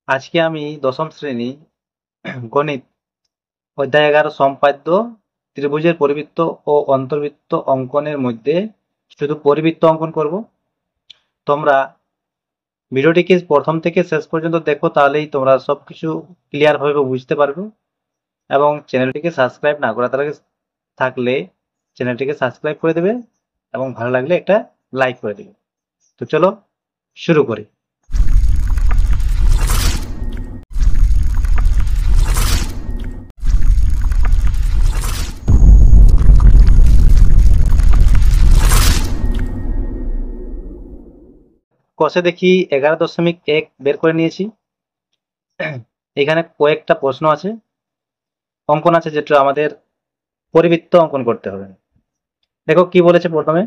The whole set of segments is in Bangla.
আজকে আমি দশম শ্রেণী গণিত অধ্যায় 11 সম্পাদ্য ত্রিভুজের পরিবৃত্ত ও অন্তর্বৃত্ত অঙ্কনের মধ্যে শুধু পরিবৃত্ত অঙ্কন করব। তোমরা ভিডিওটিকে প্রথম থেকে শেষ পর্যন্ত দেখো, তাহলেই তোমরা সবকিছু ক্লিয়ার ভাবে বুঝতে পারবে। এবং চ্যানেলটিকে সাবস্ক্রাইব না করা থাকলে চ্যানেলটিকে সাবস্ক্রাইব করে দেবে এবং ভালো লাগলে একটা লাইক করে দেবে। তো চলো শুরু করি। কষে দেখি 11.1 বের করে নিয়েছি। এখানে কয়েকটা প্রশ্ন আছে, অঙ্কন আছে, যেটা আমাদের পরিবৃত্ত অঙ্কন করতে হবে। দেখো কি বলেছে প্রথমে,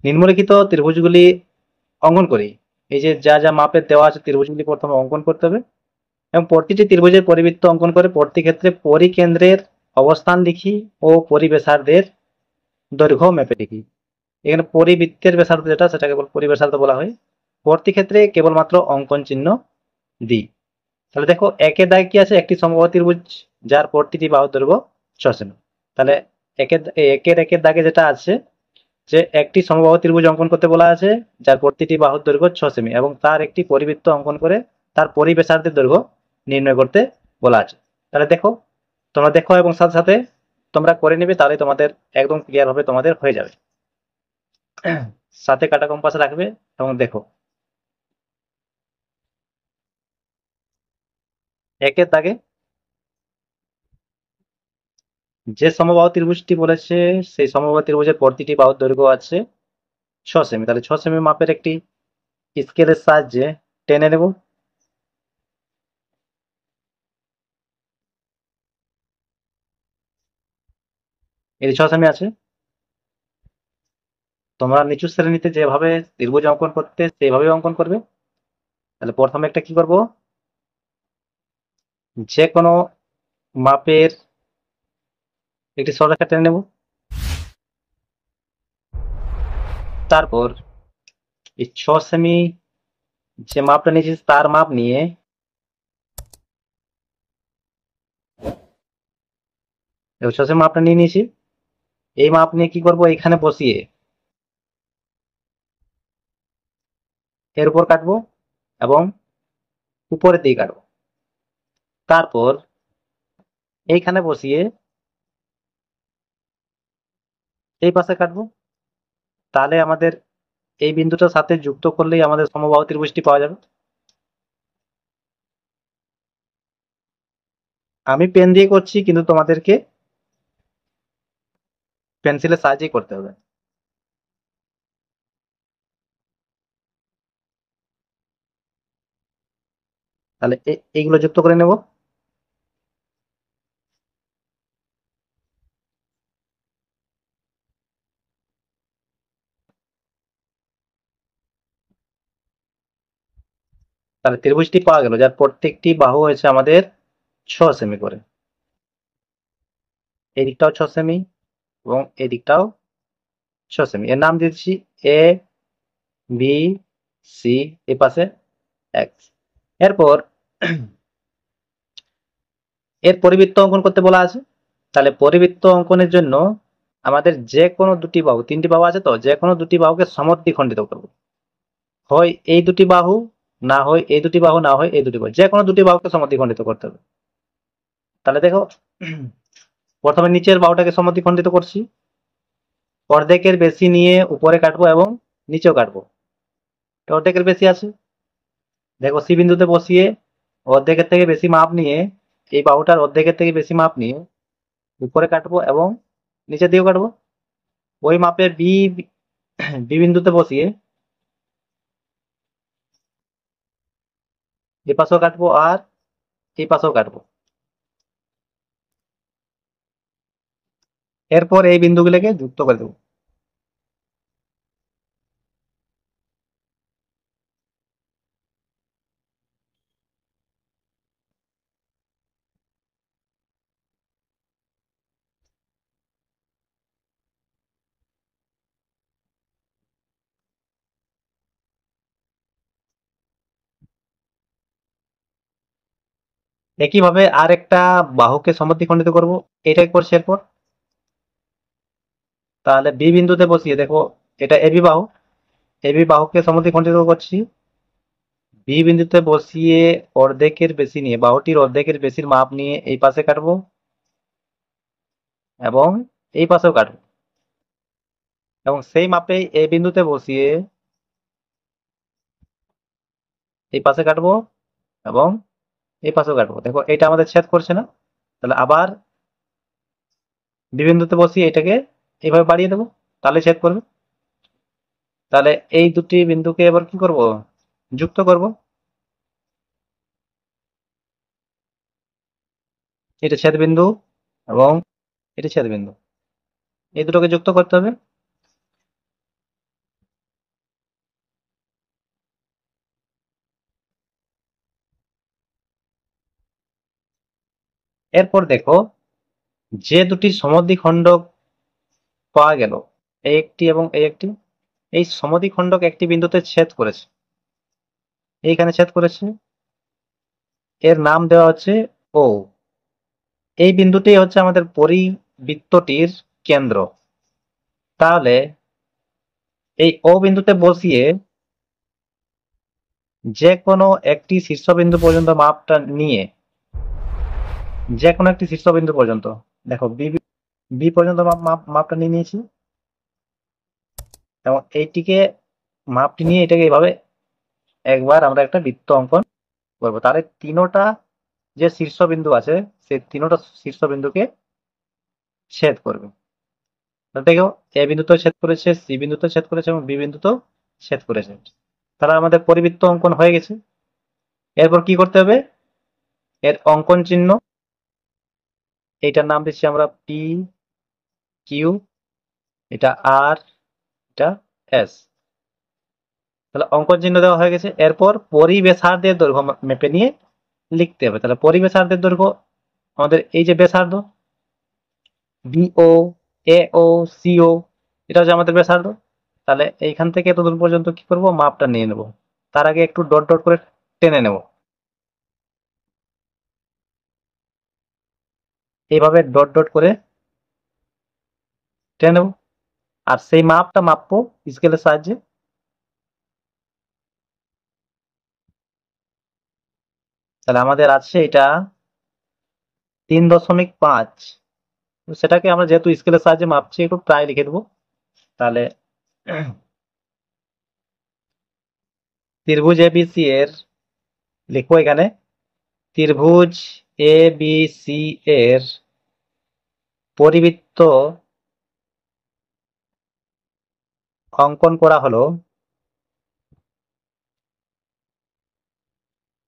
নিম্নলিখিত ত্রিভুজগুলি অঙ্কন করি। এই যে যা যা মাপের দেওয়া আছে ত্রিভুজগুলি প্রথমে অঙ্কন করতে হবে এবং প্রতিটি ত্রিভুজের পরিবৃত্ত অঙ্কন করে প্রতি ক্ষেত্রে পরিকেন্দ্রের অবস্থান লিখি ও পরিবেশার্ধের দৈর্ঘ্য মেপে লিখি। এখানে পরিবৃত্তের ব্যাসার্ধ যেটা, সেটাকে পরিবেশার্ধ বলা হয়। প্রতি ক্ষেত্রে কেবলমাত্র অঙ্কন চিহ্ন দিই। তাহলে দেখো একের দাগে কি আছে, একটি সমবাহু ত্রিভুজ যার প্রতিটি বাহুর দৈর্ঘ্য 6 সেমি। তাহলে একের দাগে যেটা আছে, যে একটি সমবাহু ত্রিভুজ অঙ্কন করতে বলা আছে যার প্রতিটি বাহুর দৈর্ঘ্য 6 সেমি এবং তার একটি পরিবৃত্ত অঙ্কন করে তার পরিবেশার্ধের দৈর্ঘ্য নির্ণয় করতে বলা আছে। তাহলে দেখো, তোমরা দেখো এবং সাথে সাথে তোমরা করে নিবে, তাহলে তোমাদের একদম ক্লিয়ার ভাবে তোমাদের হয়ে যাবে। সাথে কাটা কম্পাস রাখবে এবং দেখো একের দাগে যে সমবাহু ত্রিভুজটি বলেছে, সেই সমবাহু ত্রিভুজের প্রতিটি বাহুর দৈর্ঘ্য আছে 6 সেমি। তাহলে 6 সেমি মাপের একটি স্কেলের সাহায্যে টেনে নেব। এই 6 সেমি আছে। তোমরা নিচু শ্রেণীতে যেভাবে ত্রিভুজ অঙ্কন করতে সেইভাবে অঙ্কন করবে। তাহলে প্রথমে একটা কি করব, যে কোনো মাপের একটি সরলরেখা টেনে নেব। তারপর এই 6 সেমি যে মাপটা নিয়েছি তার মাপ নিয়ে এই 6 সেমি মাপটা নিয়ে নিয়েছি। এই মাপ নিয়ে কি করব, এখানে বসিয়ে এর উপর কাটবো এবং উপরের দিকে কাটবো। তারপর এইখানে বসিয়ে এই পাশে কাটবো। তাহলে আমাদের এই বিন্দুটার সাথে যুক্ত করলেই আমাদের সমবাহু ত্রিভুজটি পাওয়া যাবে। আমি পেন দিয়ে করছি, কিন্তু তোমাদেরকে পেন্সিলের সাহায্যেই করতে হবে। তাহলে এইগুলো যুক্ত করে নেব। তাহলে ত্রিভুজটি পাওয়া গেল যার প্রত্যেকটি বাহু হয়েছে আমাদের 6 সেমি করে। এই দিকটাও 6 সেমি এবং এই দিকটাও 6 সেমি। এর নাম দিচ্ছি এ, বি, সি, এ পাশে এক্স। এরপর এর পরিবৃত্ত অঙ্কন করতে বলা আছে। তাহলে পরিবৃত্ত অঙ্কনের জন্য আমাদের যে কোনো দুটি বাহু, তিনটি বাহু আছে, তো যে কোনো দুটি বাহুকে সমদ্বিখণ্ডিত করব। হয় এই দুটি বাহু, না হয় এই দুটি বাহু, না হয় এই দুটি বাহু, যে কোনো দুটি বাহুকে সমদ্বিখণ্ডিত করতে হবে। তাহলে দেখো, প্রথমে নিচের বাহুটাকে সমদ্বিখণ্ডিত করছি। অর্ধেকের বেশি নিয়ে উপরে কাটবো এবং নিচেও কাটবো। অর্ধেকের বেশি আছে, দেখো সি বিন্দুতে বসিয়ে অর্ধেকের থেকে বেশি মাপ নিয়ে এই বাহুটার অর্ধেকের থেকে বেশি মাপ নিয়ে উপরে কাটবো এবং নিচের দিকেও কাটবো। ওই মাপে বি বি বিন্দুতে বসিয়ে এ পাশেও কাটবো আর এই পাশেও কাটবো। এরপর এই বিন্দুগুলোকে যুক্ত করে দেবো। একইভাবে আর একটা বাহুকে সমদ্বিখণ্ডিত করব, এটাই করছি এরপর। তাহলে বি বিন্দুতে বসিয়ে দেখো, এটা এবি বাহু, এবি বাহুকে সমদ্বিখণ্ডিত করছি। বি বিন্দুতে বসিয়ে অর্ধেকের বেশি নিয়ে, বাহুটির অর্ধেকের বেশির মাপ নিয়ে এই পাশে কাটবো এবং এই পাশেও কাটবো, এবং সেই মাপে এ বিন্দুতে বসিয়ে এই পাশে কাটবো এবং এই পাশেও কাটবো। দেখো এটা আমাদের ছেদ করছে না, তাহলে আবার বি বিন্দুতে বসিয়ে এটাকে এইভাবে বাড়িয়ে দেবো, তাহলে ছেদ করবে। তাহলে এই দুটি বিন্দুকে এবার কি করব, যুক্ত করব। এটা ছেদ বিন্দু এবং এটা ছেদ বিন্দু, এই দুটোকে যুক্ত করতে হবে। এরপর দেখো, যে দুটি সমদ্বিখণ্ডক পাওয়া গেল, এই একটি এবং এই একটি, এই সমদ্বিখণ্ডক একটি বিন্দুতে ছেদ করেছে, এইখানে ছেদ করেছে, এর নাম দেওয়া হচ্ছে ও। এই বিন্দুটি হচ্ছে আমাদের পরিবৃত্তটির কেন্দ্র। তাহলে এই ও বিন্দুতে বসিয়ে যে কোনো একটি শীর্ষবিন্দু পর্যন্ত মাপটা নিয়ে, যে কোনো একটি শীর্ষবিন্দু পর্যন্ত, দেখো বি, বি পর্যন্ত মাপটা নিয়ে নিয়েছি, এবং এইটিকে মাপটি নিয়ে এটাকে এইভাবে একবার আমরা একটা বৃত্ত অঙ্কন করবো। তাহলে তিনোটা যে শীর্ষবিন্দু আছে, সেই তিনোটা শীর্ষবিন্দুকে ছেদ করবে। দেখো এ বিন্দুতেও ছেদ করেছে, সি বিন্দুতেও ছেদ করেছে এবং বি বিন্দুতেও ছেদ করেছে। তাহলে আমাদের পরিবৃত্ত অঙ্কন হয়ে গেছে। এরপর কি করতে হবে, এর অঙ্কন চিহ্ন, এইটার নাম দিচ্ছি আমরা পি কিউ, এটা আর, এটা এস। তাহলে অঙ্কন চিহ্ন দেওয়া হয়ে গেছে। এরপর পরিবেশার্ধের দৈর্ঘ্য মেপে নিয়ে লিখতে হবে। তাহলে পরিবেশার্ধের দৈর্ঘ্য আমাদের এই যে ব্যাসার্ধ বিও, এও, সিও, এটা হচ্ছে আমাদের ব্যাসার্ধ। তাহলে এইখান থেকে এত দূর পর্যন্ত কি করব, মাপটা নিয়ে নেব। তার আগে একটু ডট ডট করে টেনে নেব, এইভাবে ডট ডট করে টেনে নেব। আর সেই মাপটা মাপবো স্কেলের সাহায্যে। তাহলে আমাদের আছে এটা 3.5, সেটাকে আমরা যেহেতু স্কেলের সাহায্যে মাপছি একটু প্রায় লিখে দেবো। তাহলে ত্রিভুজ এবিসি এর লিখবো এখানে, ত্রিভুজ এবিসি এর পরিবৃত্ত অঙ্কন করা হলো,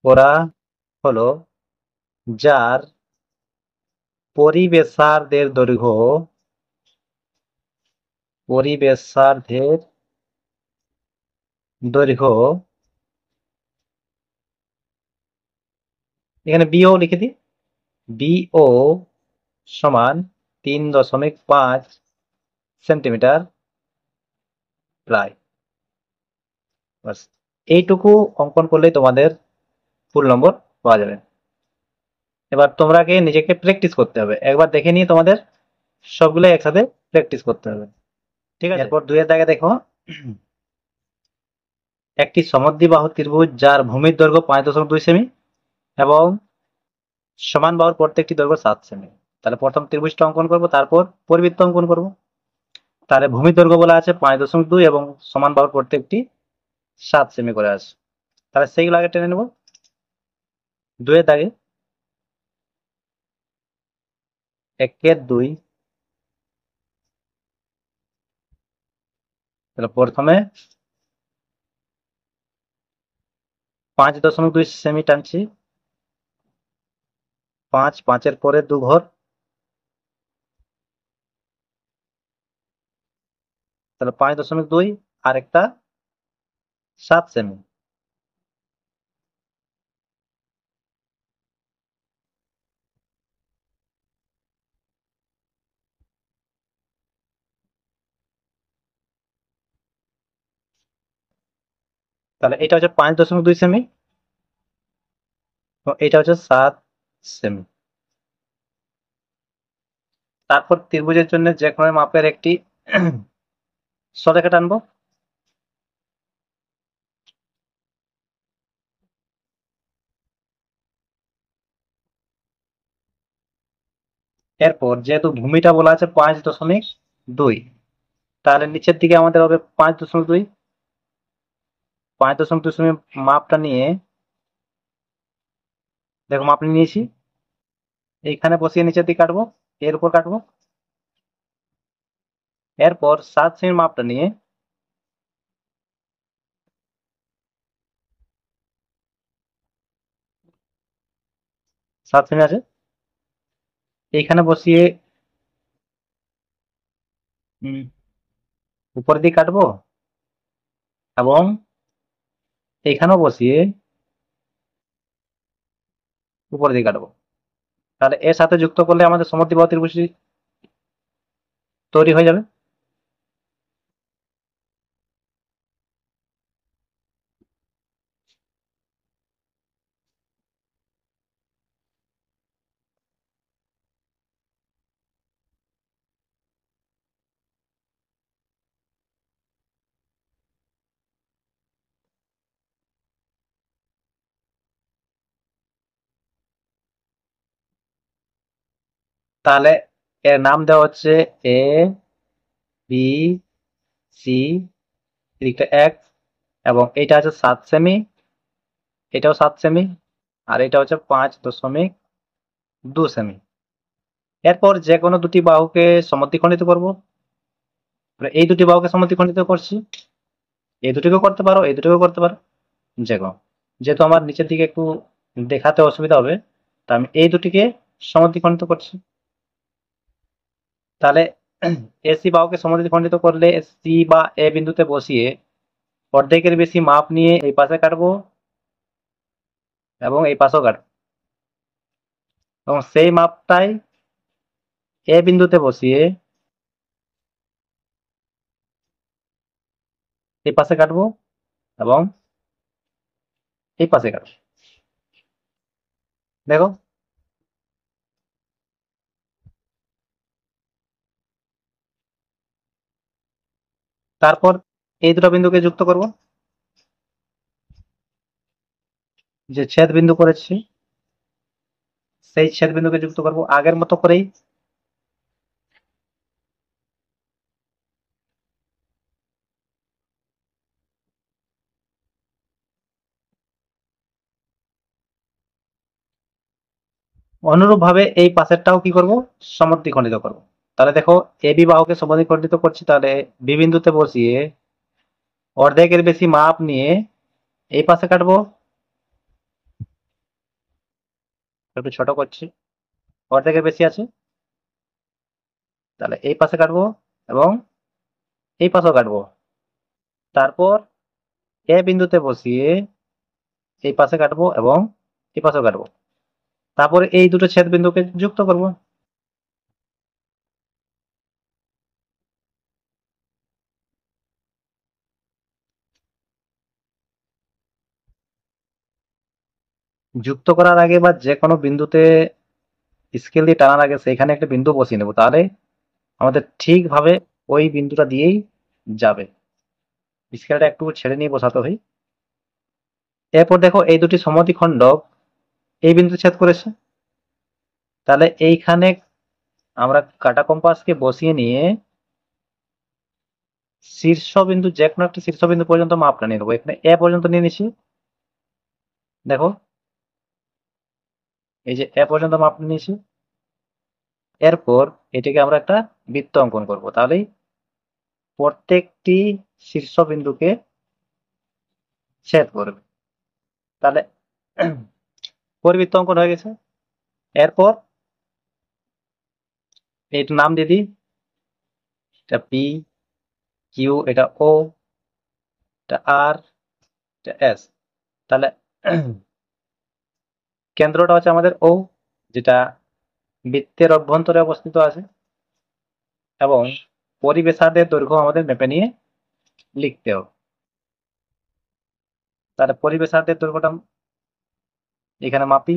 করা হলো যার পরিবেশার্ধের দৈর্ঘ্য, পরিবেশার্ধের দৈর্ঘ্য, এখানে বিও লিখে দিই, বিও সমান 3.5 সেন্টিমিটার প্রায়। বাস, এইটুকু অঙ্কন করলেই তোমাদের ফুল নম্বর পাওয়া যাবে। এবার তোমরাকে নিজেকে প্র্যাকটিস করতে হবে, একবার দেখে নিয়ে তোমাদের সবগুলো একসাথে প্র্যাকটিস করতে হবে, ঠিক আছে? এরপর দুইয়ের দাগে দেখো, একটি সমদ্বিবাহু ত্রিভুজ যার ভূমির দৈর্ঘ্য 5.2 সেমি এবং সমান বাহুর প্রত্যেকটি দৈর্ঘ্য 7 সেমি। তাহলে প্রথম ত্রিভুজটা অঙ্কন করব, তারপর পরিবৃত্ত অঙ্কন করব। তাহলে ভূমির দৈর্ঘ্য বলা আছে 5.2 এবং সমান বাহুর প্রত্যেকটি 7 সেমি করে আছে। তাহলে সেইগুলো আগে টেনে নেব। দুইয়ের দাগে 1-2, তাহলে প্রথমে 5.2 সেমি টানছি, 5-5-এর পরে 2 ঘর, তাহলে 5.2 আর একটা 7 সেমি। তাহলে এটা হচ্ছে 5.2 সেমি, এটা হচ্ছে 7 সেমি। তারপর ত্রিভুজের জন্য যে কোনো মাপের একটি সরেখা টানবো। এরপর যেহেতু ভূমিটা বলা আছে 5.2, তাহলে নিচের দিকে আমাদের হবে 5.2। 5.2 মাপটা নিয়ে দেখো মাপ নিয়ে নিয়েছি, এইখানে বসিয়ে নিচের দিকে কাটবো, এর উপর কাটবো। এরপর 7 সেমি মাপটা নিয়ে 7 সেমি আছে, এইখানে বসিয়ে উপরের দিকে কাটবো এবং এইখানেও বসিয়ে উপরের দিকে কাটবো। তাহলে এর সাথে যুক্ত করলে আমাদের সমদ্বিবাহু ত্রিভুজটি তৈরি হয়ে যাবে। তাহলে এর নাম দেওয়া হচ্ছে এ বি সি, এদিকটা এক্স, এবং এটা হচ্ছে 7 সেমি, এটাও 7 সেমি, আর এটা হচ্ছে 5.2 সেমি। এরপর যে কোনো দুটি বাহুকে সমদ্বিখণ্ডিত করব। এই দুটি বাহুকে সমদ্বিখণ্ডিত করছি, এই দুটিকেও করতে পারো, এই দুটিকেও করতে পারো, যে কোনো। যেহেতু আমার নিচের দিকে একটু দেখাতে অসুবিধা হবে, তা আমি এই দুটিকে সমদ্বিখণ্ডিত করছি। তাহলে এসি বাহুকে সমদ্বিখণ্ডিত করলে সি বা এ বিন্দুতে বসিয়ে অর্ধেকের বেশি মাপ নিয়ে এই পাশে কাটবো এবং এই পাশেও কাটবো, এবং সেই মাপটাই এ বিন্দুতে বসিয়ে এই পাশে কাটবো এবং এই পাশে কাটবো। দেখো, তারপর এই দুটো বিন্দুকে যুক্ত করব, যে ছেদ বিন্দু করেছি সেই ছেদ বিন্দুকে যুক্ত করব আগের মতো করেই। অনুরূপ ভাবে এই পাশেরটাও কি করব, সমদ্বিখণ্ডিত করব। তাহলে দেখো, এ বি বাহুকে সমদ্বিখণ্ডিত করছি, তাহলে বি বিন্দুতে বসিয়ে অর্ধেকের বেশি মাপ নিয়ে এই পাশে কাটবো, একটু ছোট করছি, অর্ধেকের বেশি আছে, তাহলে এই পাশে কাটবো এবং এই পাশেও কাটবো। তারপর এ বিন্দুতে বসিয়ে এই পাশে কাটবো এবং এই পাশেও কাটবো। তারপরে এই দুটো ছেদ বিন্দুকে যুক্ত করব। যুক্ত করার আগে বা যে কোনো বিন্দুতে স্কেল দিয়ে টানার আগে সেখানে একটা বিন্দু বসিয়ে নেব, তাহলে আমাদের ঠিকভাবে ওই বিন্দুটা দিয়েই যাবে। স্কেলটা একটু ছেড়ে নিয়ে বসাতে হয়। এরপর দেখো, এই দুটি সমদ্বিখণ্ডক এই বিন্দুতে ছেদ করেছে, তাহলে এইখানে আমরা কাটা কম্পাসকে বসিয়ে নিয়ে শীর্ষবিন্দু, যে কোনো একটা শীর্ষবিন্দু পর্যন্ত মাপটা নিয়ে নেবো। এখানে এ পর্যন্ত নিয়ে নিচ্ছি, দেখো এই যে এ পর্যন্ত মাপ নিয়েছি। এরপর এটিকে আমরা একটা বৃত্ত অঙ্কন করব, তাহলেই প্রত্যেকটি শীর্ষবিন্দুকে ছেদ করবে। তাহলে পরিবৃত্ত অঙ্কন হয়ে গেছে। এরপর এইটার নাম দিয়ে দিই, এটা পি, কিউ, এটা ও, এটা আর, এটা এস। তাহলে কেন্দ্রটা হচ্ছে আমাদের ও, যেটা বৃত্তের অভ্যন্তরে অবস্থিত আছে, এবং পরিবেশার্ধের দৈর্ঘ্য আমাদের মেপে নিয়ে লিখতে হবে। তাহলে পরিবেশার্ধের দৈর্ঘ্যটা এখানে মাপি,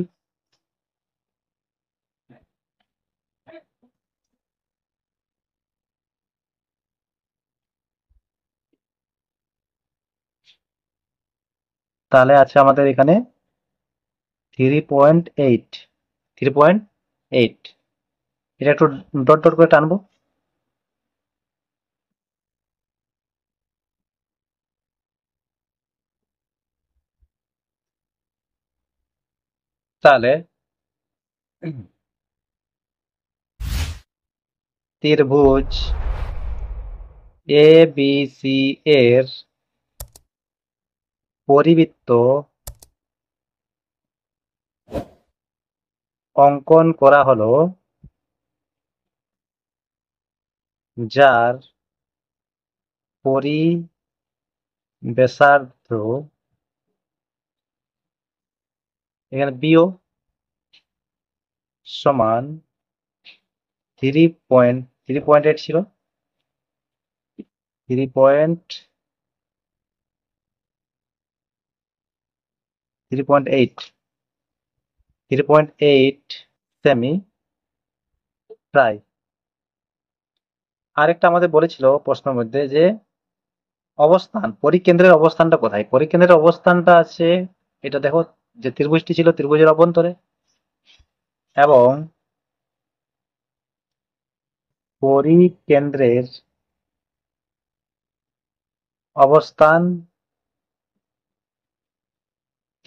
তাহলে আছে আমাদের এখানে 3.8, 3.8। এটা একটু ডট ডট করে টানবো। তাহলে ত্রিভুজ এ বি সি এর পরিবৃত্ত অঙ্কন করা হলো, যার পরিব্যাসার্ধ, এখানে বিও সমান 3.8 ছিল, 3.8 সেমি প্রায়। আরেকটা আমাদের বলেছিল প্রশ্নের মধ্যে যে অবস্থান, পরিকেন্দ্রের অবস্থানটা কোথায়। পরিকেন্দ্রের অবস্থানটা আছে, এটা দেখো, যে ত্রিভুজটি ছিল ত্রিভুজের অভ্যন্তরে, এবং পরিকেন্দ্রের অবস্থান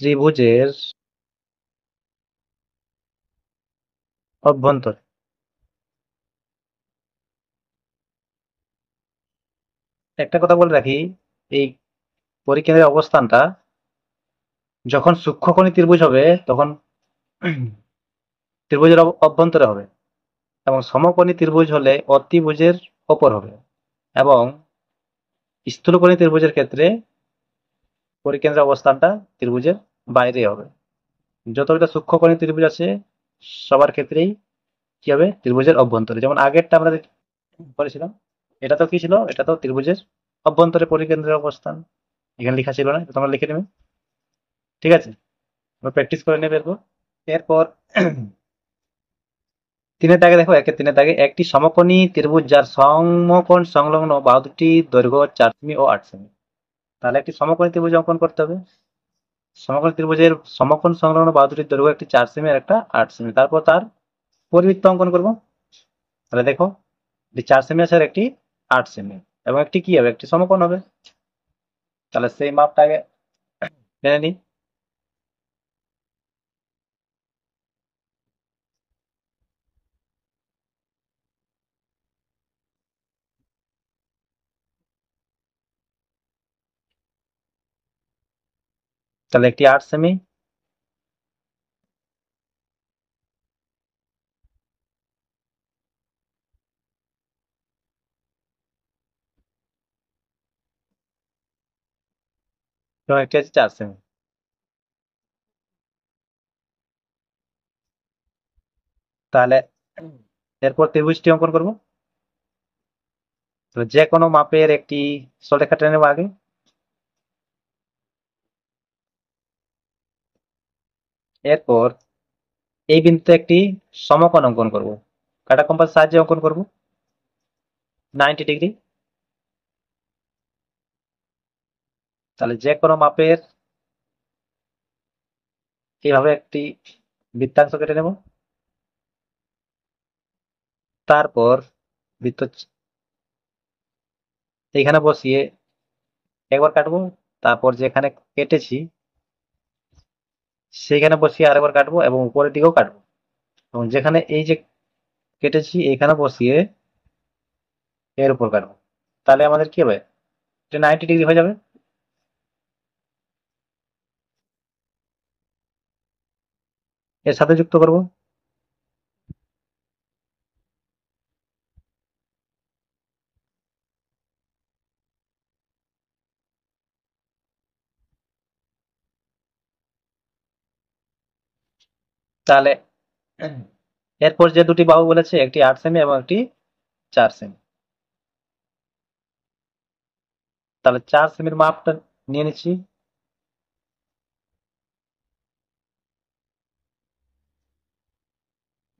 ত্রিভুজের অভ্যন্তরে। একটা কথা বলে রাখি, এই পরিকেন্দ্রের অবস্থানটা যখন সূক্ষ্মকোণী ত্রিভুজ হবে তখন ত্রিভুজের অভ্যন্তরে হবে, এবং সমকোণী ত্রিভুজ হলে অতিভুজের ওপর হবে, এবং স্থূলকোণী ত্রিভুজের ক্ষেত্রে পরিকেন্দ্রের অবস্থানটা ত্রিভুজের বাইরে হবে। যতটা সূক্ষ্মকোণী ত্রিভুজ আছে সবার ক্ষেত্রেই কি হবে, ত্রিভুজের অভ্যন্তরে। যেমন আগেরটা আমরা করেছিলাম, এটা তো কি ছিল, এটা তো ত্রিভুজের অভ্যন্তরে পরিকেন্দ্রের অবস্থান, এখানে লেখা ছিল না, এটা তোমরা লিখে নেবে। ঠিক আছে, প্র্যাকটিস করে নেবে এরপর। এরপর 3 দাগে দেখো, 3 দাগে একটি সমকোণী ত্রিভুজ যার সমকোণ সংলগ্ন বাহুটি দৈর্ঘ্য 4 সেমি ও 8 সেমি। তাহলে একটি সমকোণী ত্রিভুজ অঙ্কন করতে হবে। সমকোণী ত্রিভুজের সমকোণ সংলগ্ন বাহু দুটির দৈর্ঘ্য একটি 4 সেমি আর একটা 8 সেমি। তারপর তার পরিবৃত্ত অঙ্কন করব। তাহলে দেখো, একটি 4 সেমি আছে আর একটি 8 সেমি, এবং একটি কি হবে, একটি সমকোণ হবে। তাহলে সেই মাপটা আগে জেনে নিই। তাহলে একটি 8 সেমি, এবং একটি আছে 4 সেমি। তাহলে এরপর ত্রিভুজটি অঙ্কন করব। তাহলে যে কোনো মাপের একটি সরলরেখা টেনে নেব আগে। এরপর এই বিন্দুতে একটি সমকোণ অঙ্কন করব। কাটা কম্পাসের সাহায্যে অঙ্কন করব 90 ডিগ্রি। তাহলে যে কোনো মাপের এইভাবে একটি বৃত্তাংশ কেটে নেব। তারপর বৃত্ত এইখানে বসিয়ে একবার কাটবো, তারপর যেখানে কেটেছি সেইখানে বসিয়ে আরেকবার কাটবো, এবং উপরের দিকেও কাটবো, এবং যেখানে এই যে কেটেছি এইখানে বসিয়ে এর উপর কাটবো। তাহলে আমাদের কি হবে, এটা 90 ডিগ্রি হয়ে যাবে। এর সাথে যুক্ত করব। তাহলে এরপর যে দুটি বাহু বলেছে, একটি 8 সেমি এবং একটি 4 সেমি। তাহলে 4 সেমির মাপটা নিয়ে নিচ্ছি।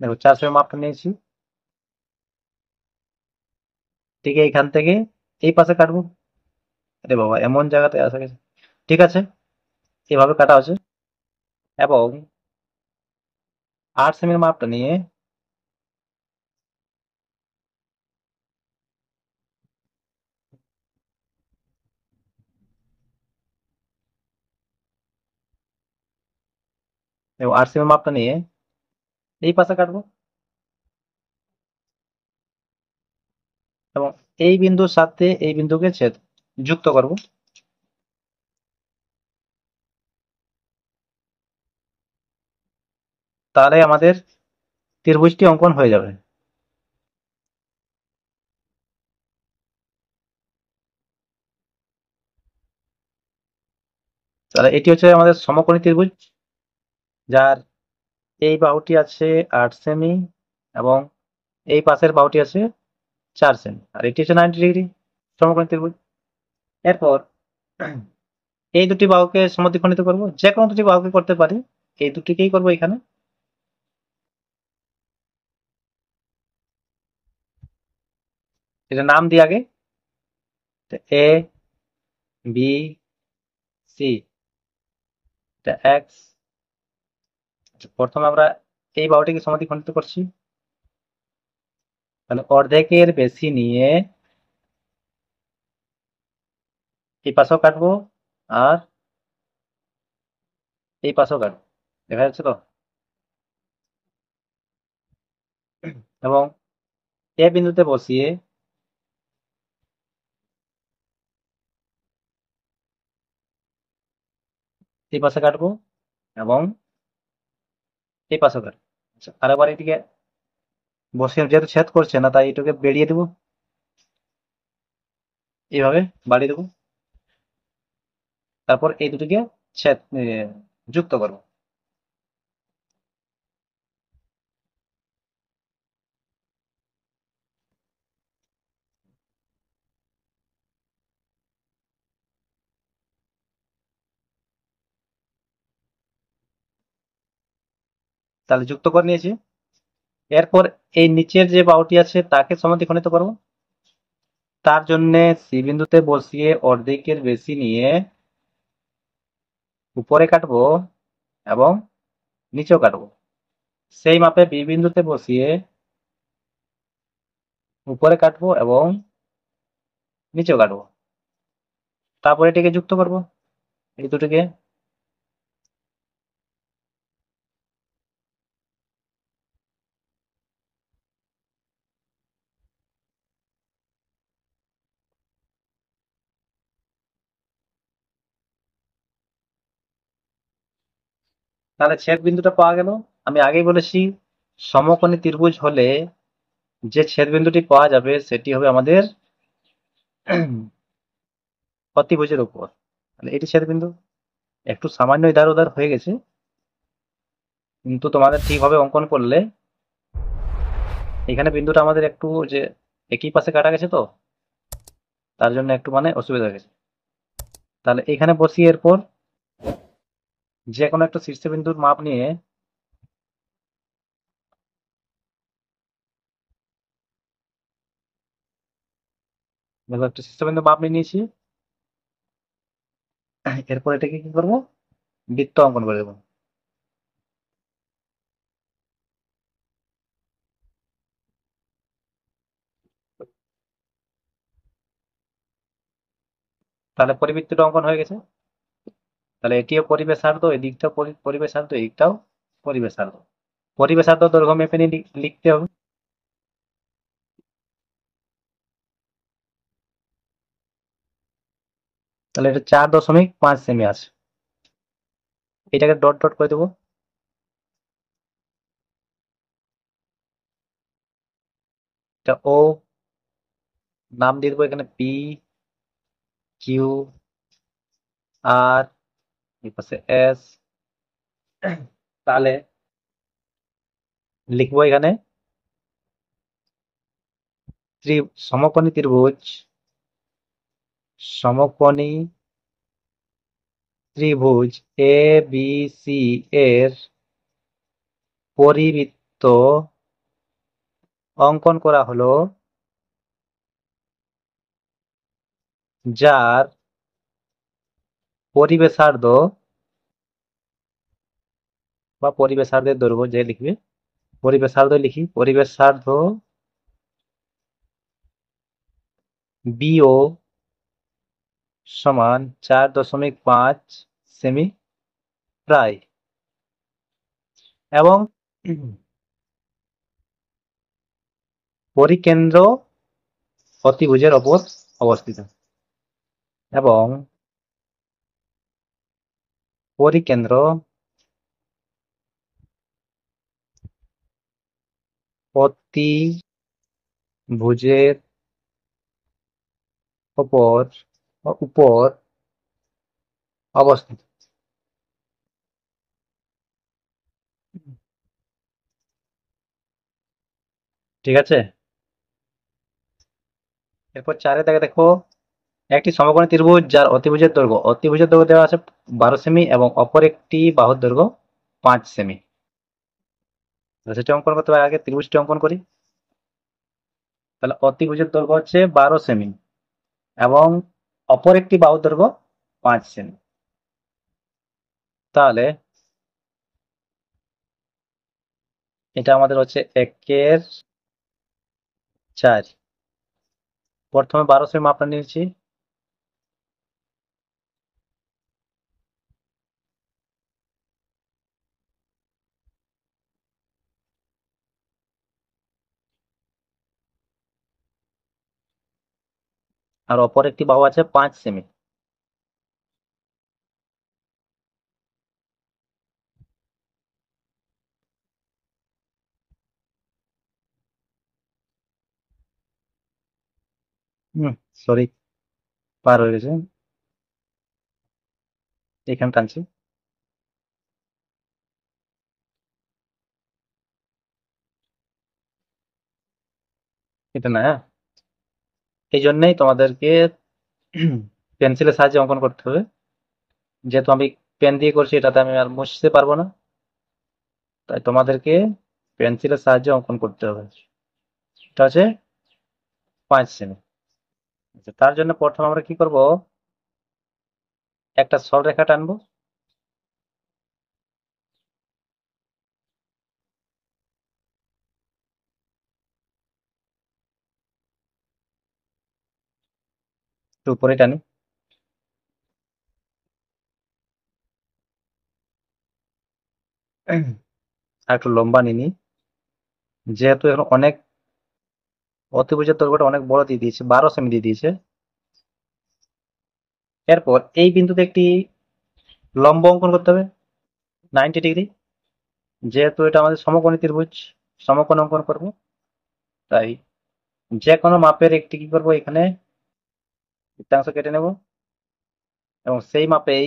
দেখো, 4 সেমির মাপটা নিয়েছি। ঠিক এইখান থেকে এই পাশে কাটবো। আরে বাবা, এমন জায়গাতে আসা গেছে। ঠিক আছে, এভাবে কাটা হচ্ছে এবং 8 সেমির মাপটা নিয়ে এবং 8 সেমির মাপটা নিয়ে এই পাশে কাটবো এবং এই বিন্দুর সাথে এই বিন্দুকে যুক্ত করব। তাহলে আমাদের ত্রিভুজটি অঙ্কন হয়ে যাবে। তাহলে এটি হচ্ছে আমাদের সমকোণী ত্রিভুজ, যার এই বাহুটি আছে 8 সেমি এবং এই পাশের বাহুটি আছে 4 সেমি, আর এটি হচ্ছে 90 ডিগ্রি সমকোণী ত্রিভুজ। এরপর এই দুটি বাহুকে সমদ্বিখণ্ডিত করব, যে কোনো দুটি বাহুকে করতে পারি, এই দুটিকেই করব এখানে। এটা নাম দিই আগে, এ বি সি, এটা এক্স। প্রথমে আমরা এই বাহুটিকে সমদ্বিখণ্ডিত করছি, তাহলে অর্ধেকের বেশি নিয়ে এই পাশেও কাটবো আর এই পাশেও কাটবো, দেখা যাচ্ছে তো। এবং এ বিন্দুতে বসিয়ে এই পাশে কাটবো এবং এই পাশেও কাটবো। আচ্ছা, আরেকবার এটিকে বসিয়ে, যেহেতু ছেদ করছে না তাই এটাকে বেরিয়ে দেবো, এইভাবে বাড়িয়ে দেবো। তারপর এই দুটিকে যুক্ত করবো। তাহলে যুক্ত করে নিয়েছি। এরপর এই নিচের যে বাহুটি আছে তাকে সমদ্বিখণ্ডিত করবো। তার জন্য সি বিন্দুতে বসিয়ে অর্ধেকের বেশি নিয়ে উপরে কাটবো এবং নিচেও কাটবো। সেই মাপে বি বিন্দুতে বসিয়ে উপরে কাটবো এবং নিচেও কাটবো। তারপর এটিকে যুক্ত করবো, এই দুটিকে। তাহলে ছেদ বিন্দুটা পাওয়া গেল। আমি আগেই বলেছি সমকোণী ত্রিভুজ হলে যে ছেদ বিন্দুটি পাওয়া যাবে সেটি হবে আমাদের অতিভুজের উপর। তাহলে এটি ছেদ বিন্দু। একটু সামান্য ইধার উধার হয়ে গেছে, কিন্তু তোমাদের ঠিকভাবে অঙ্কন করলে এখানে বিন্দুটা আমাদের একটু যে একই পাশে কাটা গেছে তো তার জন্য একটু মানে অসুবিধা হয়ে গেছে। তাহলে এখানে বসিয়ে এরপর যে কোনো একটা শীর্ষবিন্দুর মাপ নিয়ে দেখো একটা শীর্ষবিন্দু মাপ নিয়ে নিয়েছি। এরপর এটাকে কি করবো, বৃত্ত অঙ্কন করে দেবো। তাহলে পরিবৃত্তটা অঙ্কন হয়ে গেছে। তাহলে এটিও পরিবেশার্ধ, এদিকটাও পরিবেশার্ধ, এদিকটাও পরিবেশার্ধ। পরিবেশার্ধ দৈর্ঘ্য মেপে নিয়ে লিখতে হবে। তাহলে এটা 4.5 সেমি আছে, এটাকে ডট ডট করে দেবো। এটা ও, নাম দিয়ে দেবো এখানে পি কিউ আর, এই পাশে এস। তাহলে লিখবো এখানে সমকোণী ত্রিভুজ, সমকোণী ত্রিভুজ এ বি সি এর পরিবৃত্ত অঙ্কন করা হলো, যার পরিবেশার্ধ বা পরিবেশার্ধের দৈর্ঘ্য যে লিখবে, পরিবেশার্ধ লিখি, পরিবেশার্ধ বিও সমান 4.5 সেমি প্রায়, এবং পরিকেন্দ্র অতিভুজের ওপর অবস্থিত, এবং পরিকেন্দ্র অতিভুজের ওপর উপর অবস্থিত। ঠিক আছে, এরপর 4 থেকে দেখো, একটি সমকোণী ত্রিভুজ যার অতিভুজের দৈর্ঘ্য দেওয়া আছে 12 সেমি এবং অপর একটি বাহুর দৈর্ঘ্য 5 সেমি। সেটা অঙ্কন করতে হবে, আগে ত্রিভুজটি অঙ্কন করি। তাহলে অতিভুজের দৈর্ঘ্য হচ্ছে 12 সেমি এবং অপর একটি বাহুর দৈর্ঘ্য 5 সেমি। তাহলে এটা আমাদের হচ্ছে 1/4। প্রথমে 12 সেমি মাপটা নিয়েছি, আর অপর একটি বাহু আছে 5 সেমি। সরি, পার হয়ে গেছে, এখানে টানছি। এটা না, হ্যাঁ, এই জন্যই তোমাদেরকে পেন্সিলের সাহায্যে অঙ্কন করতে হবে। যেহেতু আমি পেন দিয়ে করছি, এটাতে আমি আর মুছতে পারবো না, তাই তোমাদেরকে পেন্সিলের সাহায্যে অঙ্কন করতে হবে। এটা হচ্ছে 5 সেমি। আচ্ছা, তার জন্য প্রথমে আমরা কি করব, একটা সরলরেখা টানবো। একটু উপরে টানি, আর একটু লম্বা নিয়ে নিই। যেহেতু এখন অনেক অতিভুজের দৈর্ঘ্যটা অনেক বড় দিয়ে দিয়েছে, 12 সেমি দিয়ে দিয়েছে। এরপর এই বিন্দুতে একটি লম্ব অঙ্কন করতে হবে 90 ডিগ্রি। যেহেতু এটা আমাদের সমকোণী ত্রিভুজ, সমকোণ অঙ্কন করব, তাই যে কোনো মাপের একটি কি করব, এখানে বৃত্তাংশ কেটে নেব এবং সেই মাপেই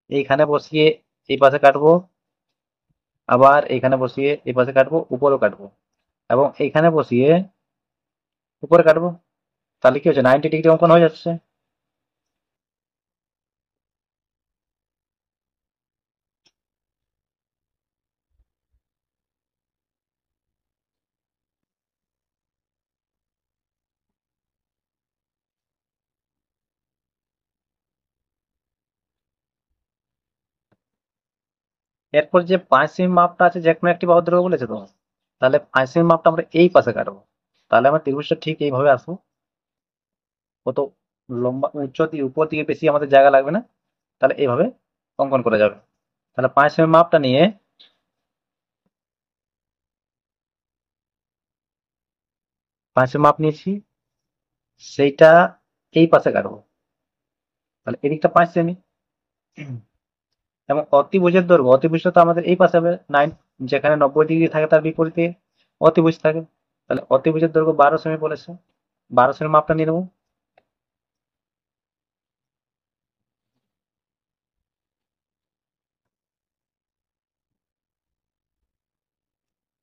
এইখানে বসিয়ে এই পাশে কাটবো, আবার এইখানে বসিয়ে এই পাশে কাটবো, উপরেও কাটবো, এবং এইখানে বসিয়ে উপরে কাটবো। তাহলে কি হচ্ছে, 90 ডিগ্রি অঙ্কন হয়ে যাচ্ছে। এরপর যে 5 সেমি মাপটা আছে, যে কোনো একটি বাহুর দৈর্ঘ্য বলেছে তো, তাহলে 5 সেমি মাপটা আমরা এই পাশে কাটবো। তাহলে আমার ত্রিভুজটা ঠিক এইভাবে আসবো, কত লম্বা, উচ্চ দিকে উপর দিকে বেশি আমাদের জায়গা লাগবে না, তাহলে এইভাবে অঙ্কন করা যাবে। তাহলে 5 সেমি মাপটা নিয়ে 5 সেমি মাপ নিয়েছি, সেইটা এই পাশে কাটবো। তাহলে এদিকটা 5 সেমি, এবং অতিভুজটা তো আমাদের এই পাশে হবে 9, যেখানে 90 ডিগ্রি থাকে তার বিপরীতে অতিভুজ থাকে। তাহলে অতিভুজের দৈর্ঘ্য 12 সেমি বলেছে, 12 সেমি মাপটা নিয়ে নেবো।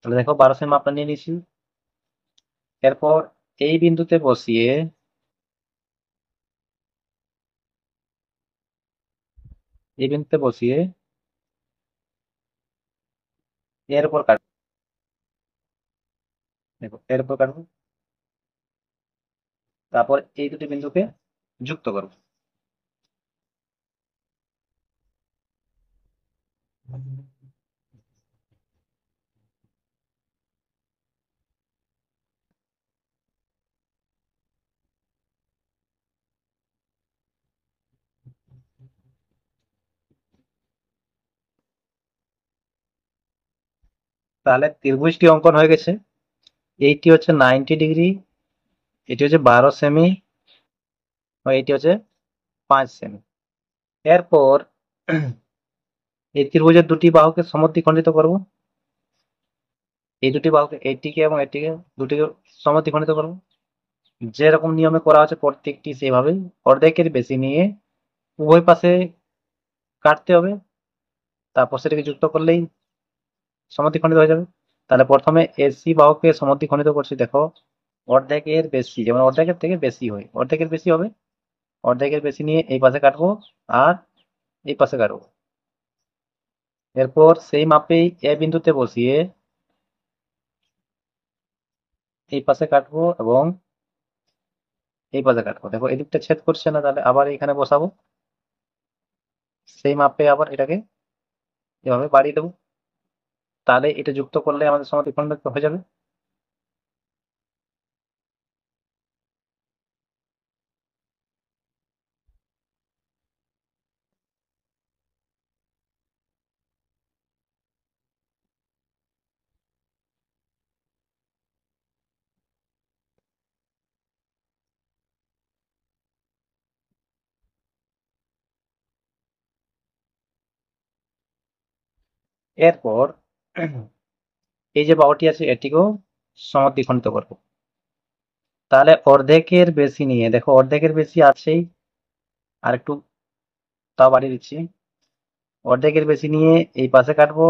তাহলে দেখো 12 সেমি মাপটা নিয়ে নিয়েছি। এরপর এই বিন্দুতে বসিয়ে এই বিন্দুতে বসিয়ে এর উপর কাটবো। দেখো এর উপর কাটবো, তারপর এই দুটি বিন্দুকে যুক্ত করবো। তাহলে ত্রিভুজটি অঙ্কন হয়ে গেছে। এইটি হচ্ছে 90 ডিগ্রি, এটি হচ্ছে 12 সেমি, ও এটি হচ্ছে 5 সেমি। এরপর এই ত্রিভুজের দুটি বাহুকে সমদ্বিখণ্ডিত করব। এই দুটি বাহুকে, এইটিকে এবং এটিকে, দুটিকে সমদ্বিখণ্ডিত করব। যেরকম নিয়মে করা আছে প্রত্যেকটি সেভাবেই অর্ধেকের বেশি নিয়ে উভয় পাশে কাটতে হবে, তারপর সেটাকে যুক্ত করলেই সমদ্বিখণ্ডিত হয়ে যাবে। তাহলে প্রথমে এসি বাহুকে সমদ্বিখণ্ডিত করছি, দেখো অর্ধেকের বেশি, যেমন অর্ধেকের থেকে বেশি হয়, অর্ধেকের বেশি হবে, অর্ধেকের বেশি নিয়ে এই পাশে কাটবো আর এই পাশে কাটবো। এরপর সেই মাপেই এ বিন্দুতে বসিয়ে এই পাশে কাটবো এবং এই পাশে কাটবো। দেখো এদিকটা ছেদ করছে না, তাহলে আবার এখানে বসাবো, সেই মাপে আবার এটাকে এভাবে বাড়িয়ে দেবো। তাহলে এটা যুক্ত করলে আমাদের সমদ্বিখণ্ড হয়ে যাবে। এরপর এই যে বাহুটি আছে এটিকেও সমদ্বিখণ্ডিত করবো। তাহলে অর্ধেকের বেশি নিয়ে, দেখো অর্ধেকের বেশি আছেই, আর একটু তাও বাড়িয়ে দিচ্ছি, অর্ধেকের বেশি নিয়ে এই পাশে কাটবো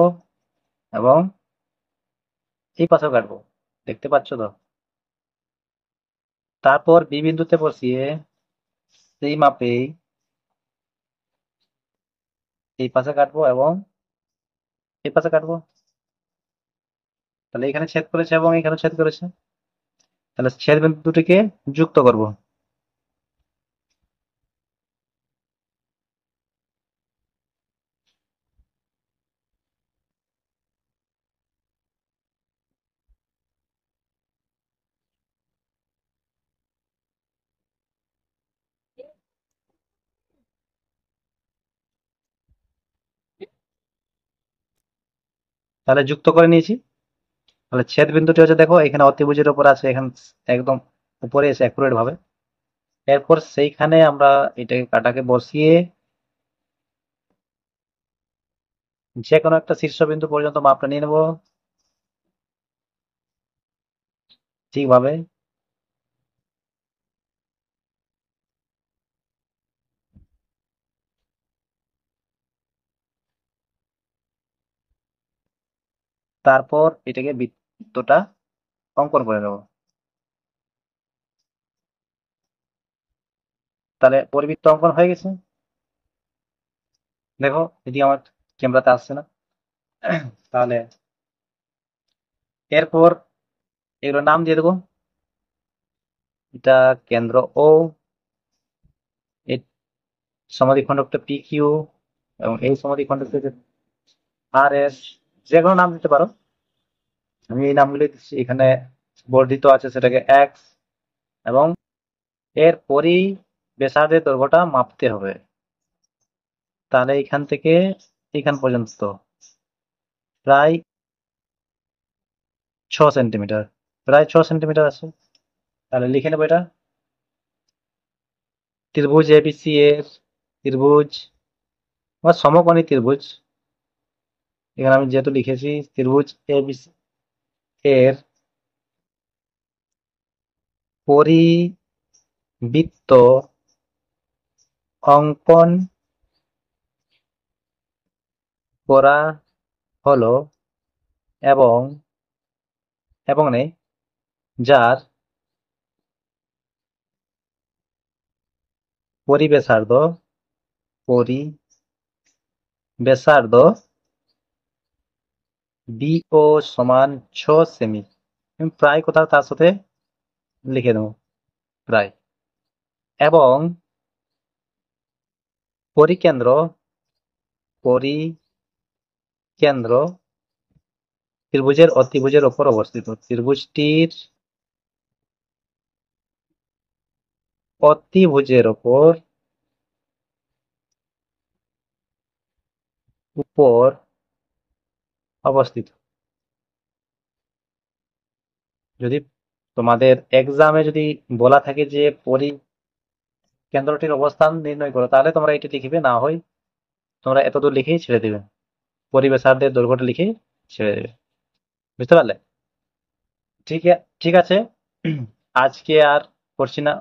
এবং এই পাশেও কাটবো, দেখতে পাচ্ছ তো। তারপর বি বিন্দুতে বসিয়ে সেই মাপেই এই পাশে কাটবো এবং এই পাশে কাটবো। তাহলে এখানে ছেদ করেছে এবং এখানে ছেদ করেছে, তাহলে ছেদ বিন্দু দুটিকে যুক্ত করব। তাহলে যুক্ত করে নিয়েছি। তাহলে ছেদ বিন্দুটি হচ্ছে, দেখো এখানে অতিভুজের উপর আছে, এখানে একদম উপরে এসে অ্যাকুরেট ভাবে। এরপর সেইখানে আমরা এটাকে কাটাকে বসিয়ে যে কোনো একটা শীর্ষবিন্দু পর্যন্ত মাপটা নিয়ে নেব ঠিকভাবে। তারপর এটাকে বৃত্তটা অঙ্কন করে নেব। তাহলে পরিবৃত্ত অঙ্কন হয়ে গেছে। দেখো এটি আমার ক্যামেরাতে আসছে না। তাহলে এরপর এগুলো নাম দিয়ে দেবো। এটা কেন্দ্র ও, এই সমাধিখণ্ডকটা পি কিউ, এবং এই সমাধিখণ্ডকটা আর এস, যে কোনো নাম দিতে পারো। আমি এই নামগুলি দিচ্ছি, এখানে বর্ধিত আছে সেটাকে এক্স, এবং এর পরই ব্যাসার্ধের দৈর্ঘ্যটা মাপতে হবে। তাহলে এখান থেকে এখান পর্যন্ত প্রায় 6 সেন্টিমিটার, প্রায় 6 সেন্টিমিটার আছে। তাহলে লিখে নেবো এটা, ত্রিভুজ এবিসি এর ত্রিভুজ বা সমকোণী ত্রিভুজ, এখানে আমি যেহেতু লিখেছি ত্রিভুজ এবিসি এর পরিবৃত্ত অঙ্কন করা হলো, এবং নেই, যার পরিব্যাসার্ধ পরিব্যাসার্ধ বিও সমান 6 সেমি। আমি প্রায় কোথাও তার সাথে লিখে দেবো প্রায়, এবং পরিকেন্দ্র কেন্দ্র ত্রিভুজের অতিভুজের ওপর অবস্থিত। ত্রিভুজটির অতিভুজের উপর অবস্থিত। যদি তোমাদের এক্সামে যদি বলা থাকে যে কেন্দ্রটির অবস্থান নির্ণয় করো, তাহলে তোমরা এটা লিখবে, না হয় তোমরা এতদূর লিখেই ছেড়ে দিবে, পরিবেশার্ধের দৈর্ঘ্যটা লিখে ছেড়ে দেবে। বুঝতে পারলে? ঠিক আছে। আজকে আর করছি না,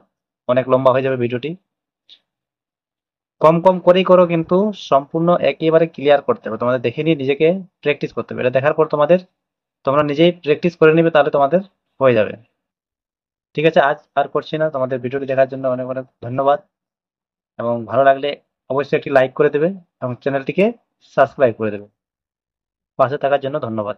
অনেক লম্বা হয়ে যাবে ভিডিওটি। কম কম করেই করো, কিন্তু সম্পূর্ণ একেবারে ক্লিয়ার করতে হবে। তোমাদের দেখে নিয়ে নিজেকে প্র্যাকটিস করতে হবে। এটা দেখার পর তোমরা নিজেই প্র্যাকটিস করে নিবে, তাহলে তোমাদের হয়ে যাবে। ঠিক আছে, আজ আর করছি না। তোমাদের ভিডিওটি দেখার জন্য অনেক অনেক ধন্যবাদ, এবং ভালো লাগলে অবশ্যই একটি লাইক করে দেবে এবং চ্যানেলটিকে সাবস্ক্রাইব করে দেবে। পাশে থাকার জন্য ধন্যবাদ।